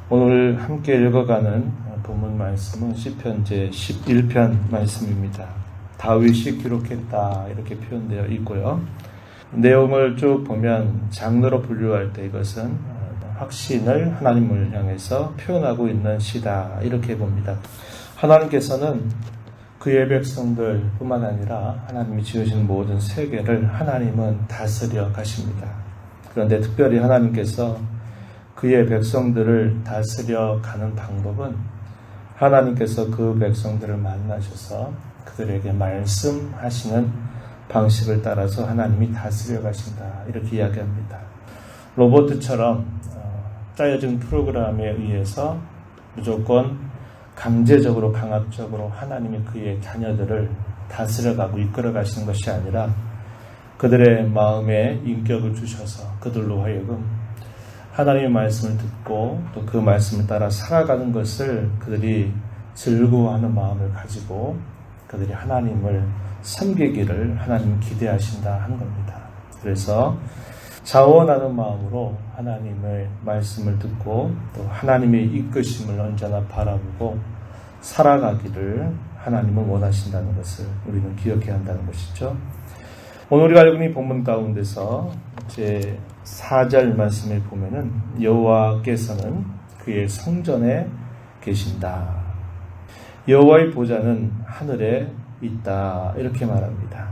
오늘 함께 읽어가는 본문 말씀은 시편 제11편 말씀입니다. 다윗이 기록했다 이렇게 표현되어 있고요. 내용을 쭉 보면 장르로 분류할 때 이것은 확신을 하나님을 향해서 표현하고 있는 시다 이렇게 봅니다. 하나님께서는 그의 백성들 뿐만 아니라 하나님이 지으신 모든 세계를 하나님은 다스려 가십니다. 그런데 특별히 하나님께서 그의 백성들을 다스려 가는 방법은 하나님께서 그 백성들을 만나셔서 그들에게 말씀하시는 방식을 따라서 하나님이 다스려 가신다 이렇게 이야기합니다. 로봇처럼 짜여진 프로그램에 의해서 무조건 강제적으로 강압적으로 하나님이 그의 자녀들을 다스려가고 이끌어가시는 것이 아니라 그들의 마음에 인격을 주셔서 그들로 하여금 하나님의 말씀을 듣고 또 그 말씀을 따라 살아가는 것을 그들이 즐거워하는 마음을 가지고 그들이 하나님을 섬기기를 하나님 기대하신다 하는 겁니다. 그래서 자원하는 마음으로 하나님의 말씀을 듣고 또 하나님의 이끄심을 언제나 바라보고 살아가기를 하나님은 원하신다는 것을 우리는 기억해야 한다는 것이죠. 오늘 우리가 읽은 이 본문 가운데서 제 4절 말씀에 보면은 여호와께서는 그의 성전에 계신다. 여호와의 보좌는 하늘에 있다. 이렇게 말합니다.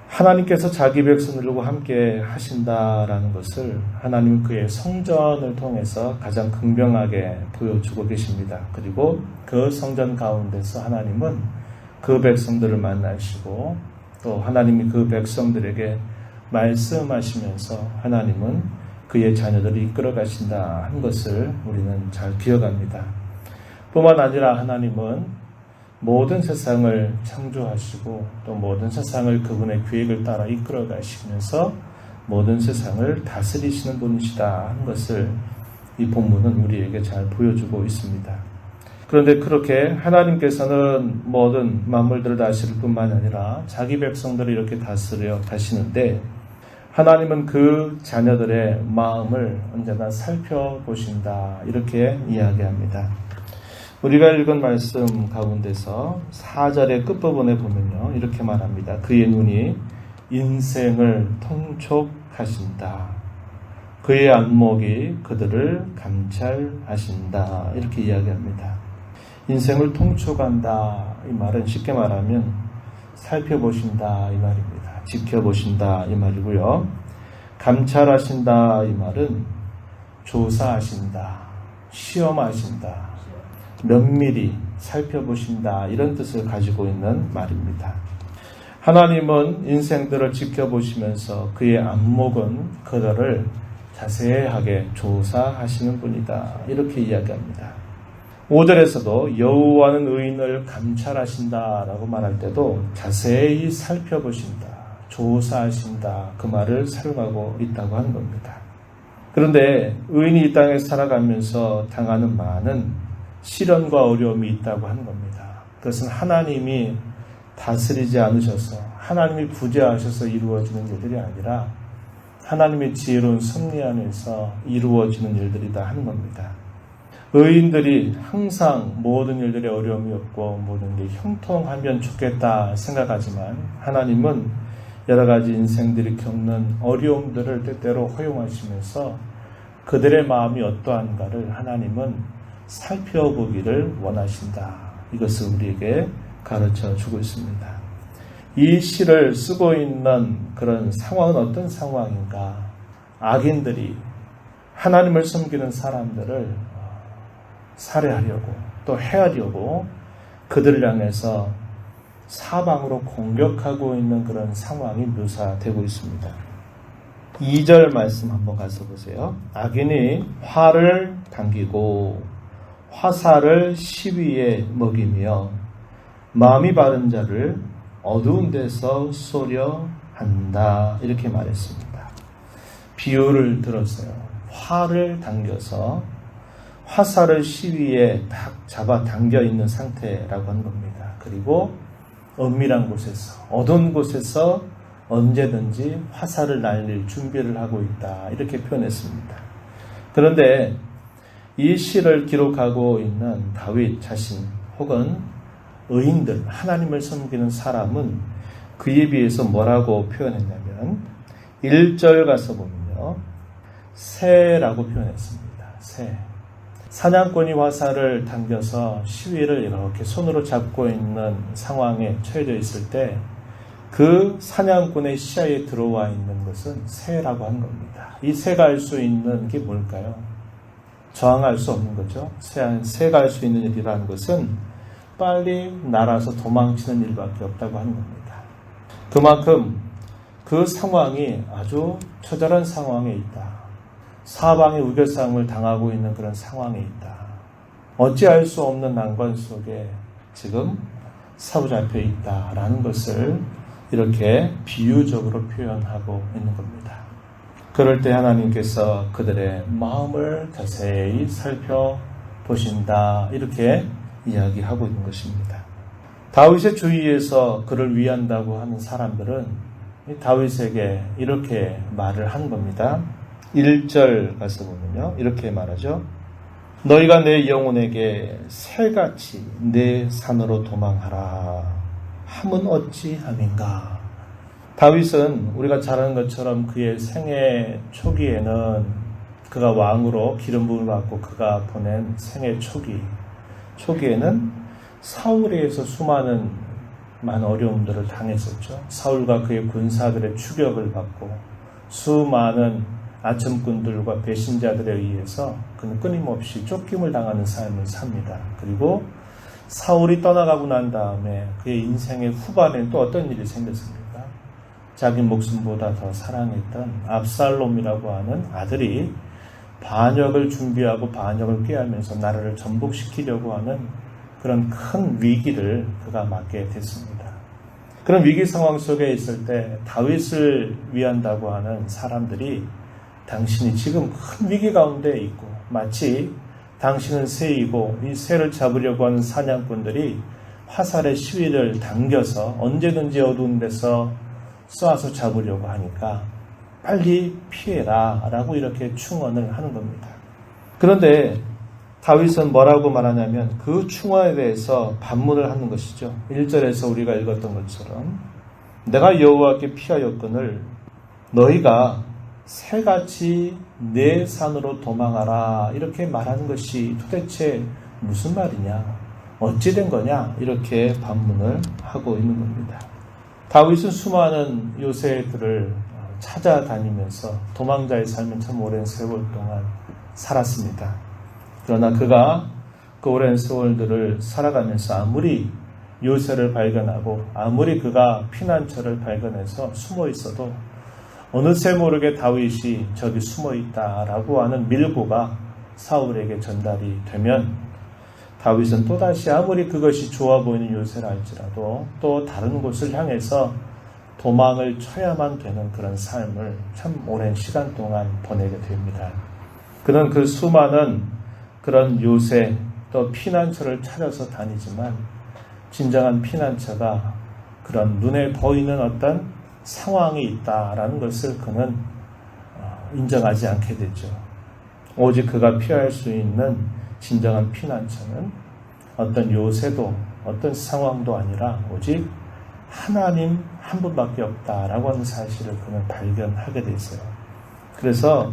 하나님께서 자기 백성들과 함께 하신다라는 것을 하나님은 그의 성전을 통해서 가장 극명하게 보여주고 계십니다. 그리고 그 성전 가운데서 하나님은 그 백성들을 만나시고 또 하나님이 그 백성들에게 말씀하시면서 하나님은 그의 자녀들을 이끌어 가신다 한 것을 우리는 잘 기억합니다. 뿐만 아니라 하나님은 모든 세상을 창조하시고 또 모든 세상을 그분의 계획을 따라 이끌어 가시면서 모든 세상을 다스리시는 분이시다 한 것을 이 본문은 우리에게 잘 보여주고 있습니다. 그런데 그렇게 하나님께서는 모든 만물들을 다스릴 뿐만 아니라 자기 백성들을 이렇게 다스려 가시는데 하나님은 그 자녀들의 마음을 언제나 살펴보신다 이렇게 이야기합니다. 우리가 읽은 말씀 가운데서 4절의 끝부분에 보면요 이렇게 말합니다. 그의 눈이 인생을 통촉하신다. 그의 안목이 그들을 감찰하신다 이렇게 이야기합니다. 인생을 통촉한다 이 말은 쉽게 말하면 살펴보신다 이 말입니다. 지켜보신다 이 말이고요. 감찰하신다 이 말은 조사하신다, 시험하신다, 면밀히 살펴보신다 이런 뜻을 가지고 있는 말입니다. 하나님은 인생들을 지켜보시면서 그의 안목은 그들을 자세하게 조사하시는 분이다 이렇게 이야기합니다. 5절에서도 여호와는 의인을 감찰하신다라고 말할 때도 자세히 살펴보신다, 조사하신다 그 말을 사용하고 있다고 하는 겁니다. 그런데 의인이 이 땅에 살아가면서 당하는 많은 시련과 어려움이 있다고 하는 겁니다. 그것은 하나님이 다스리지 않으셔서 하나님이 부재하셔서 이루어지는 일들이 아니라 하나님의 지혜로운 섭리 안에서 이루어지는 일들이다 하는 겁니다. 의인들이 항상 모든 일들에 어려움이 없고 모든 게 형통하면 좋겠다 생각하지만 하나님은 여러 가지 인생들이 겪는 어려움들을 때때로 허용하시면서 그들의 마음이 어떠한가를 하나님은 살펴보기를 원하신다. 이것을 우리에게 가르쳐 주고 있습니다. 이 시를 쓰고 있는 그런 상황은 어떤 상황인가? 악인들이 하나님을 섬기는 사람들을 살해하려고 또 해하려고 그들을 향해서 사방으로 공격하고 있는 그런 상황이 묘사되고 있습니다. 2절 말씀 한번 가서 보세요. 악인이 활을 당기고 화살을 시위에 먹이며 마음이 바른 자를 어두운 데서 쏘려 한다 이렇게 말했습니다. 비유를 들었어요. 활을 당겨서 화살을 시위에 딱 잡아 당겨 있는 상태라고 하는 겁니다. 그리고 은밀한 곳에서 어두운 곳에서 언제든지 화살을 날릴 준비를 하고 있다 이렇게 표현했습니다. 그런데 이 시를 기록하고 있는 다윗 자신 혹은 의인들, 하나님을 섬기는 사람은 그에 비해서 뭐라고 표현했냐면 1절 가서 보면요. 새라고 표현했습니다. 새. 사냥꾼이 화살을 당겨서 시위를 이렇게 손으로 잡고 있는 상황에 처해져 있을 때 그 사냥꾼의 시야에 들어와 있는 것은 새라고 한 겁니다. 이 새가 할 수 있는 게 뭘까요? 저항할 수 없는 거죠. 새가 할 수 있는 일이라는 것은 빨리 날아서 도망치는 일밖에 없다고 하는 겁니다. 그만큼 그 상황이 아주 처절한 상황에 있다. 사방의 우겨싸움을 당하고 있는 그런 상황에 있다. 어찌할 수 없는 난관 속에 지금 사로잡혀 있다라는 것을 이렇게 비유적으로 표현하고 있는 겁니다. 그럴 때 하나님께서 그들의 마음을 자세히 살펴보신다. 이렇게 이야기하고 있는 것입니다. 다윗의 주위에서 그를 위한다고 하는 사람들은 다윗에게 이렇게 말을 한 겁니다. 1절 가서 보면요. 이렇게 말하죠. 너희가 내 영혼에게 새같이 내 산으로 도망하라. 함은 어찌함인가. 다윗은 우리가 잘 아는 것처럼 그의 생애 초기에는 그가 왕으로 기름 부음을 받고 그가 보낸 생애 초기에는 사울에 의해서 수많은 어려움들을 당했었죠. 사울과 그의 군사들의 추격을 받고 수많은 아첨꾼들과 배신자들에 의해서 그는 끊임없이 쫓김을 당하는 삶을 삽니다. 그리고 사울이 떠나가고 난 다음에 그의 인생의 후반에 또 어떤 일이 생겼습니까? 자기 목숨보다 더 사랑했던 압살롬이라고 하는 아들이 반역을 준비하고 반역을 꾀하면서 나라를 전복시키려고 하는 그런 큰 위기를 그가 맞게 됐습니다. 그런 위기 상황 속에 있을 때 다윗을 위한다고 하는 사람들이 당신이 지금 큰 위기 가운데 있고 마치 당신은 새이고 이 새를 잡으려고 하는 사냥꾼들이 화살의 시위를 당겨서 언제든지 어두운 데서 쏴서 잡으려고 하니까 빨리 피해라 라고 이렇게 충언을 하는 겁니다. 그런데 다윗은 뭐라고 말하냐면 그 충언에 대해서 반문을 하는 것이죠. 1절에서 우리가 읽었던 것처럼 내가 여호와께 피하였거늘 너희가 새같이 내 산으로 도망하라 이렇게 말하는 것이 도대체 무슨 말이냐, 어찌 된 거냐 이렇게 반문을 하고 있는 겁니다. 다윗은 수많은 요새들을 찾아다니면서 도망자의 삶을 참 오랜 세월 동안 살았습니다. 그러나 그가 그 오랜 세월들을 살아가면서 아무리 요새를 발견하고 아무리 그가 피난처를 발견해서 숨어 있어도 어느새 모르게 다윗이 저기 숨어 있다라고 하는 밀고가 사울에게 전달이 되면 다윗은 또다시 아무리 그것이 좋아 보이는 요새라 할지라도 또 다른 곳을 향해서 도망을 쳐야만 되는 그런 삶을 참 오랜 시간 동안 보내게 됩니다. 그는 그 수많은 그런 요새 또 피난처를 찾아서 다니지만 진정한 피난처가 그런 눈에 보이는 어떤 상황이 있다라는 것을 그는 인정하지 않게 되죠. 오직 그가 피할 수 있는 진정한 피난처는 어떤 요새도 어떤 상황도 아니라 오직 하나님 한 분밖에 없다라고 하는 사실을 그는 발견하게 됐어요. 그래서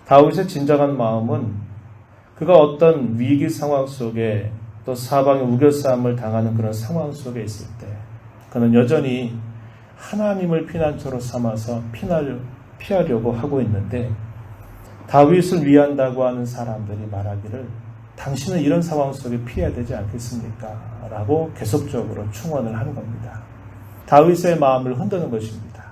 다윗의 진정한 마음은 그가 어떤 위기 상황 속에 또 사방의 우겨싸움을 당하는 그런 상황 속에 있을 때 그는 여전히 하나님을 피난처로 삼아서 피하려고 하고 있는데 다윗을 위한다고 하는 사람들이 말하기를 당신은 이런 상황 속에 피해야 되지 않겠습니까? 라고 계속적으로 충언을 하는 겁니다. 다윗의 마음을 흔드는 것입니다.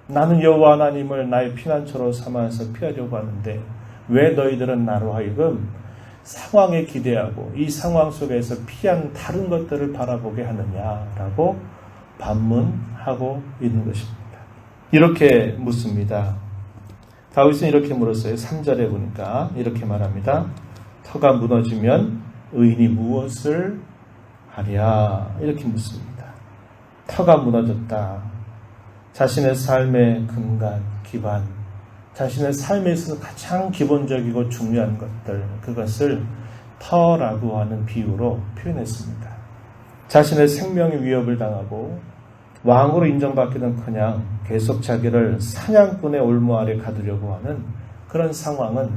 나는 여호와 하나님을 나의 피난처로 삼아서 피하려고 하는데 왜 너희들은 나로 하여금 상황에 기대하고 이 상황 속에서 피한 다른 것들을 바라보게 하느냐라고 반문하고 있는 것입니다. 이렇게 묻습니다. 다윗은 이렇게 물었어요. 3절에 보니까 이렇게 말합니다. 터가 무너지면 의인이 무엇을 하랴 이렇게 묻습니다. 터가 무너졌다. 자신의 삶의 근간, 기반, 자신의 삶에 있어서 가장 기본적이고 중요한 것들, 그것을 터라고 하는 비유로 표현했습니다. 자신의 생명의 위협을 당하고 왕으로 인정받기는커녕 계속 자기를 사냥꾼의 올무 아래 가두려고 하는 그런 상황은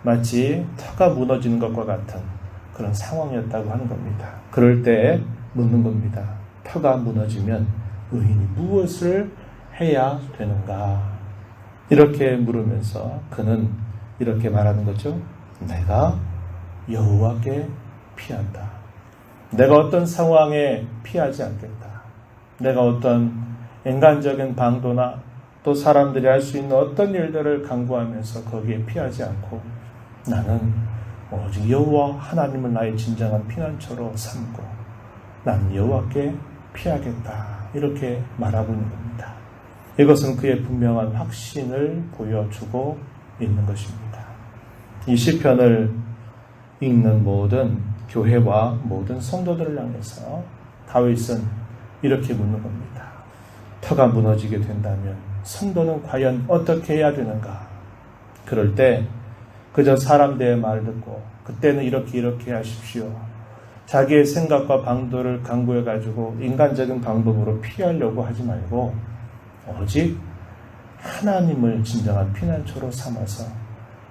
마치 터가 무너지는 것과 같은 그런 상황이었다고 하는 겁니다. 그럴 때 묻는 겁니다. 터가 무너지면 의인이 무엇을 해야 되는가? 이렇게 물으면서 그는 이렇게 말하는 거죠. 내가 여호와께 피한다. 내가 어떤 상황에 피하지 않겠다. 내가 어떤 인간적인 방도나 또 사람들이 할 수 있는 어떤 일들을 강구하면서 거기에 피하지 않고 나는 오직 여호와 하나님을 나의 진정한 피난처로 삼고 난 여호와께 피하겠다. 이렇게 말하고 있는 겁니다. 이것은 그의 분명한 확신을 보여주고 있는 것입니다. 이 시편을 읽는 모든 교회와 모든 성도들을 향해서 다윗은 이렇게 묻는 겁니다. 터가 무너지게 된다면 성도는 과연 어떻게 해야 되는가? 그럴 때 그저 사람들의 말을 듣고 그때는 이렇게 하십시오. 자기의 생각과 방도를 강구해가지고 인간적인 방법으로 피하려고 하지 말고 오직 하나님을 진정한 피난처로 삼아서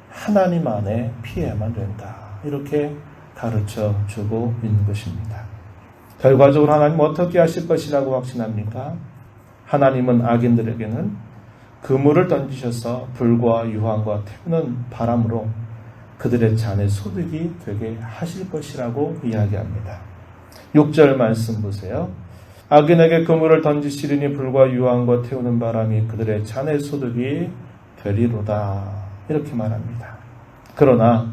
하나님 안에 피해야만 된다. 이렇게 가르쳐 주고 있는 것입니다. 결과적으로 하나님은 어떻게 하실 것이라고 확신합니까? 하나님은 악인들에게는 그물을 던지셔서 불과 유황과 태우는 바람으로 그들의 잔의 소득이 되게 하실 것이라고 이야기합니다. 6절 말씀 보세요. 악인에게 그물을 던지시리니 불과 유황과 태우는 바람이 그들의 잔의 소득이 되리로다. 이렇게 말합니다. 그러나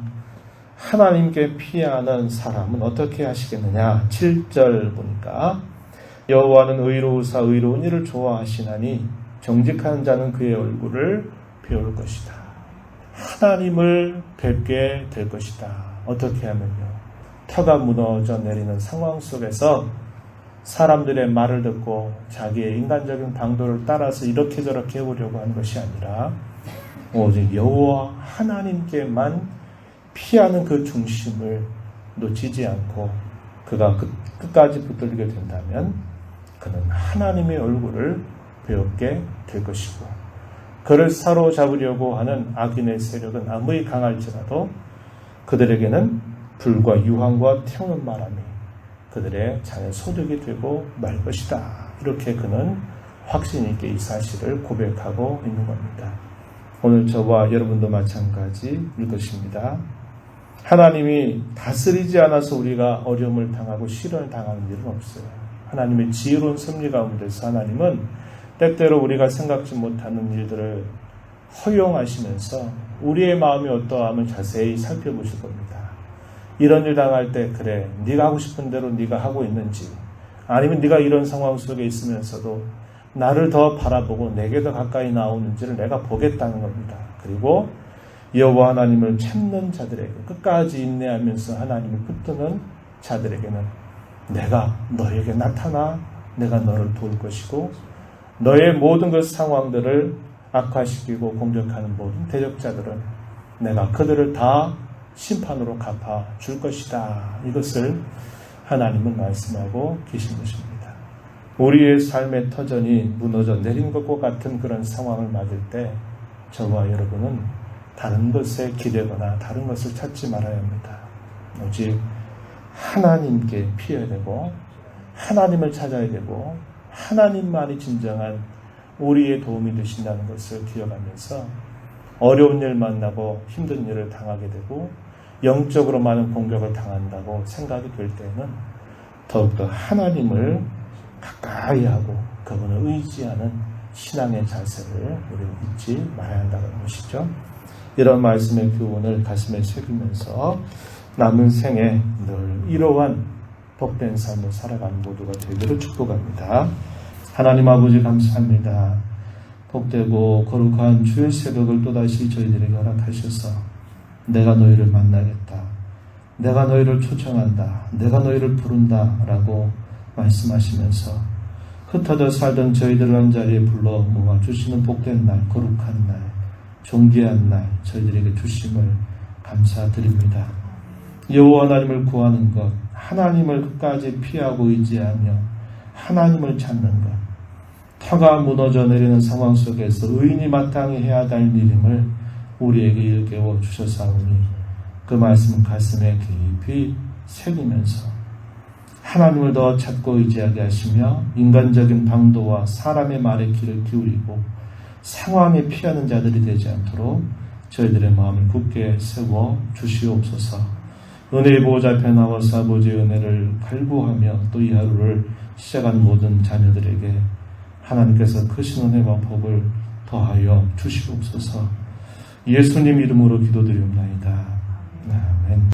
하나님께 피하는 사람은 어떻게 하시겠느냐? 7절 보니까 여호와는 의로우사 의로운 일을 좋아하시나니 정직한 자는 그의 얼굴을 배울 것이다. 하나님을 뵙게 될 것이다. 어떻게 하면요? 터가 무너져 내리는 상황 속에서 사람들의 말을 듣고 자기의 인간적인 방도를 따라서 이렇게 저렇게 해보려고 하는 것이 아니라 오직 여호와 하나님께만 피하는 그 중심을 놓치지 않고 그가 끝까지 붙들게 된다면 그는 하나님의 얼굴을 배우게 될 것이고 그를 사로잡으려고 하는 악인의 세력은 아무리 강할지라도 그들에게는 불과 유황과 태우는 바람이 그들의 잔의 소득이 되고 말 것이다. 이렇게 그는 확신 있게 이 사실을 고백하고 있는 겁니다. 오늘 저와 여러분도 마찬가지일 것입니다. 하나님이 다스리지 않아서 우리가 어려움을 당하고 시련을 당하는 일은 없어요. 하나님의 지혜로운 섭리 가운데서 하나님은 때때로 우리가 생각지 못하는 일들을 허용하시면서 우리의 마음이 어떠함을 자세히 살펴보실 겁니다. 이런 일 당할 때 그래 네가 하고 싶은 대로 네가 하고 있는지 아니면 네가 이런 상황 속에 있으면서도 나를 더 바라보고 내게 더 가까이 나오는지를 내가 보겠다는 겁니다. 그리고 여호와 하나님을 찾는 자들에게 끝까지 인내하면서 하나님을 붙드는 자들에게는 내가 너에게 나타나 내가 너를 도울 것이고 너의 모든 그 상황들을 악화시키고 공격하는 모든 대적자들은 내가 그들을 다 심판으로 갚아 줄 것이다. 이것을 하나님은 말씀하고 계신 것입니다. 우리의 삶의 터전이 무너져 내린 것과 같은 그런 상황을 맞을 때 저와 여러분은 다른 것에 기대거나 다른 것을 찾지 말아야 합니다. 오직 하나님께 피해야 되고 하나님을 찾아야 되고 하나님만이 진정한 우리의 도움이 되신다는 것을 기억하면서 어려운 일 만나고 힘든 일을 당하게 되고 영적으로 많은 공격을 당한다고 생각이 될 때는 더욱더 하나님을 가까이 하고 그분을 의지하는 신앙의 자세를 우리는 잊지 말아야 한다는 것이죠. 이런 말씀의 교훈을 가슴에 새기면서 남은 생에 늘 이러한 복된 삶을 살아가는 모두가 되기를 축복합니다. 하나님 아버지 감사합니다. 복되고 거룩한 주의 새벽을 또다시 저희들에게 허락하셔서 내가 너희를 만나겠다. 내가 너희를 초청한다. 내가 너희를 부른다. 라고 말씀하시면서 흩어져 살던 저희들을 한 자리에 불러 모아주시는 복된 날, 거룩한 날, 존귀한 날 저희들에게 주심을 감사드립니다. 여호와 하나님을 구하는 것, 하나님을 끝까지 피하고 의지하며 하나님을 찾는 것, 터가 무너져 내리는 상황 속에서 의인이 마땅히 해야 할 일임을 우리에게 일깨워 주셨사오니 그 말씀 가슴에 깊이 새기면서 하나님을 더 찾고 의지하게 하시며 인간적인 방도와 사람의 말에 귀를 기울이고 상황에 피하는 자들이 되지 않도록 저희들의 마음을 굳게 세워 주시옵소서. 은혜의 보호자 앞에 나와서 아버지의 은혜를 갈구하며 또 이 하루를 시작한 모든 자녀들에게 하나님께서 크신 은혜와 복을 더하여 주시옵소서. 예수님 이름으로 기도드리옵나이다. 아멘.